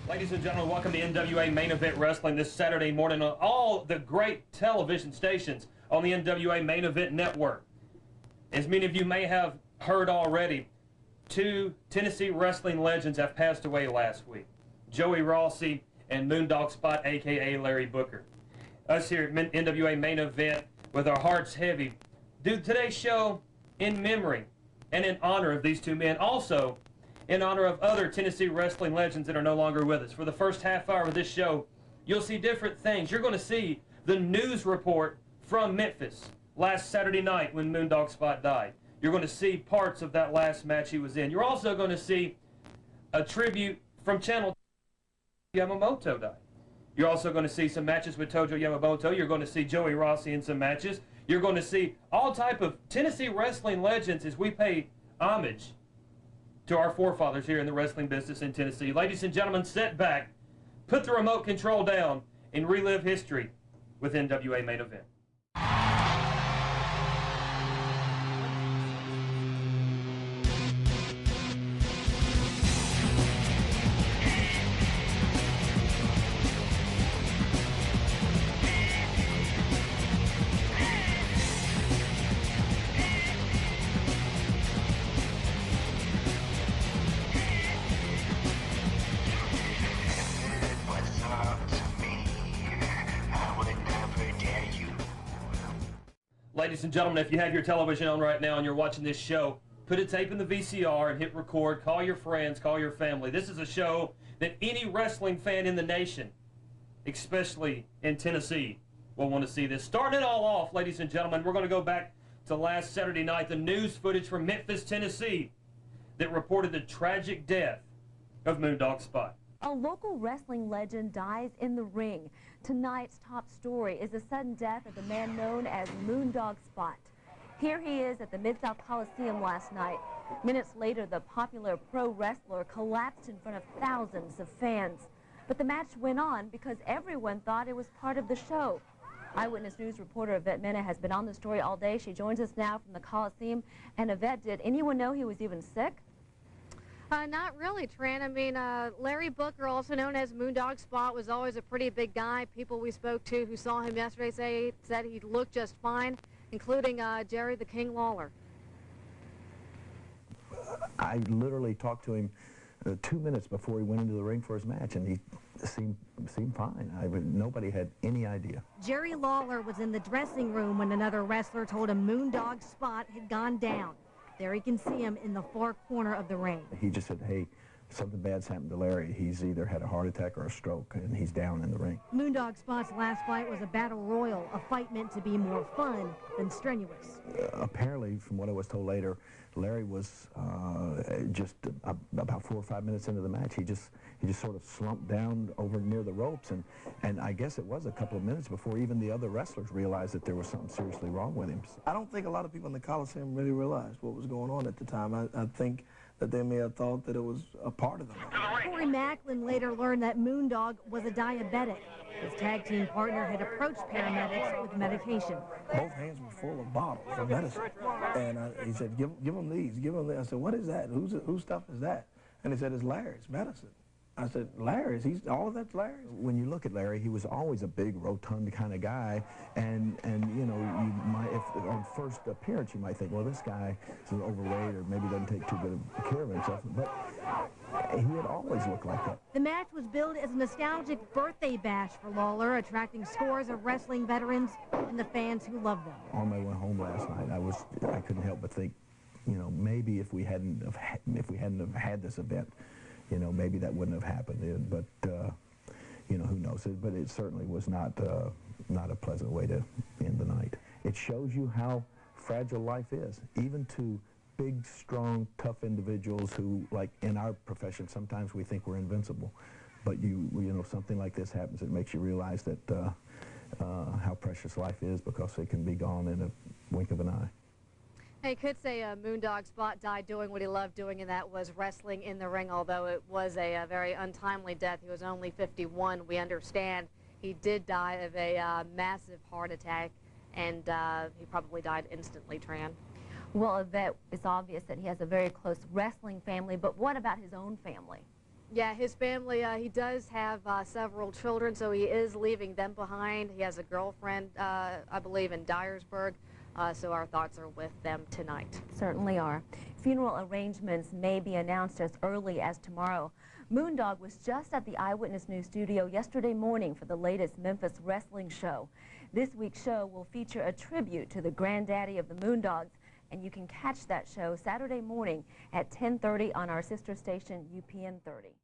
Ladies and gentlemen, welcome to NWA Main Event Wrestling this Saturday morning on all the great television stations on the NWA Main Event Network. As many of you may have heard already, two Tennessee wrestling legends have passed away last week. Joey Rossi and Moondog Spot, a.k.a. Larry Booker. Us here at NWA Main Event, with our hearts heavy, do today's show in memory and in honor of these two men. Also, in honor of other Tennessee wrestling legends that are no longer with us. For the first half hour of this show, you'll see different things. You're going to see the news report from Memphis last Saturday night when Moondog Spot died. You're going to see parts of that last match he was in. You're also going to see a tribute from Channel Yamamoto died. You're also going to see some matches with Tojo Yamamoto. You're going to see Joey Rossi in some matches. You're going to see all type of Tennessee wrestling legends as we pay homage to our forefathers here in the wrestling business in Tennessee. Ladies and gentlemen, sit back, put the remote control down, and relive history with NWA Main Event. Ladies and gentlemen, if you have your television on right now and you're watching this show, put a tape in the VCR and hit record. Call your friends, call your family. This is a show that any wrestling fan in the nation, especially in Tennessee, will want to see this. Starting it all off, ladies and gentlemen, we're going to go back to last Saturday night, the news footage from Memphis, Tennessee, that reported the tragic death of Moondog Spot. A local wrestling legend dies in the ring. Tonight's top story is the sudden death of the man known as Moondog Spot. Here he is at the Mid-South Coliseum last night. Minutes later, the popular pro wrestler collapsed in front of thousands of fans. But the match went on because everyone thought it was part of the show. Eyewitness News reporter Yvette Mena has been on the story all day. She joins us now from the Coliseum. And Yvette, did anyone know he was even sick? Not really, Tran. I mean, Larry Booker, also known as Moondog Spot, was always a pretty big guy. People we spoke to who saw him yesterday said he looked just fine, including Jerry the King Lawler. I literally talked to him 2 minutes before he went into the ring for his match, and he seemed fine. Nobody had any idea. Jerry Lawler was in the dressing room when another wrestler told him Moondog Spot had gone down. There you can see him in the far corner of the ring. He just said, hey, something bad's happened to Larry. He's either had a heart attack or a stroke, and he's down in the ring. Moondog Spot's last fight was a battle royal, a fight meant to be more fun than strenuous. Apparently, from what I was told later, Larry was just about 4 or 5 minutes into the match. He just sort of slumped down over near the ropes, and I guess it was a couple of minutes before even the other wrestlers realized that there was something seriously wrong with him. I don't think a lot of people in the Coliseum really realized what was going on at the time. I think that they may have thought that it was a part of them. Corey Macklin later learned that Moondog was a diabetic. His tag team partner had approached paramedics with medication. Both hands were full of bottles of medicine. And he said, give them these, give them that. I said, what is that? Whose stuff is that? And he said, it's Larry's medicine. I said, Larry's? All of that's Larry's? When you look at Larry, he was always a big, rotund kind of guy, and you know, you might, if on first appearance, you might think, well, this guy is overweight or maybe doesn't take too good of care of himself, but he had always looked like that. The match was billed as a nostalgic birthday bash for Lawler, attracting scores of wrestling veterans and the fans who loved them. On my way home last night, I couldn't help but think, you know, maybe if we hadn't have had this event, you know, maybe that wouldn't have happened. But you know, who knows? But it certainly was not a pleasant way to end the night. It shows you how fragile life is, even to big, strong, tough individuals who, like in our profession, sometimes we think we're invincible. But you know, something like this happens, it makes you realize that how precious life is, because it can be gone in a wink of an eye. I could say Moondog Spot died doing what he loved doing, and that was wrestling in the ring, although it was a very untimely death. He was only 51. We understand he did die of a massive heart attack, and he probably died instantly, Tran. Well, Yvette, it's obvious that he has a very close wrestling family, but what about his own family? Yeah, his family, he does have several children, so he is leaving them behind. He has a girlfriend, I believe, in Dyersburg, so our thoughts are with them tonight. Certainly are. Funeral arrangements may be announced as early as tomorrow. Moondog was just at the Eyewitness News studio yesterday morning for the latest Memphis wrestling show. This week's show will feature a tribute to the granddaddy of the Moondogs, and you can catch that show Saturday morning at 10:30 on our sister station UPN 30.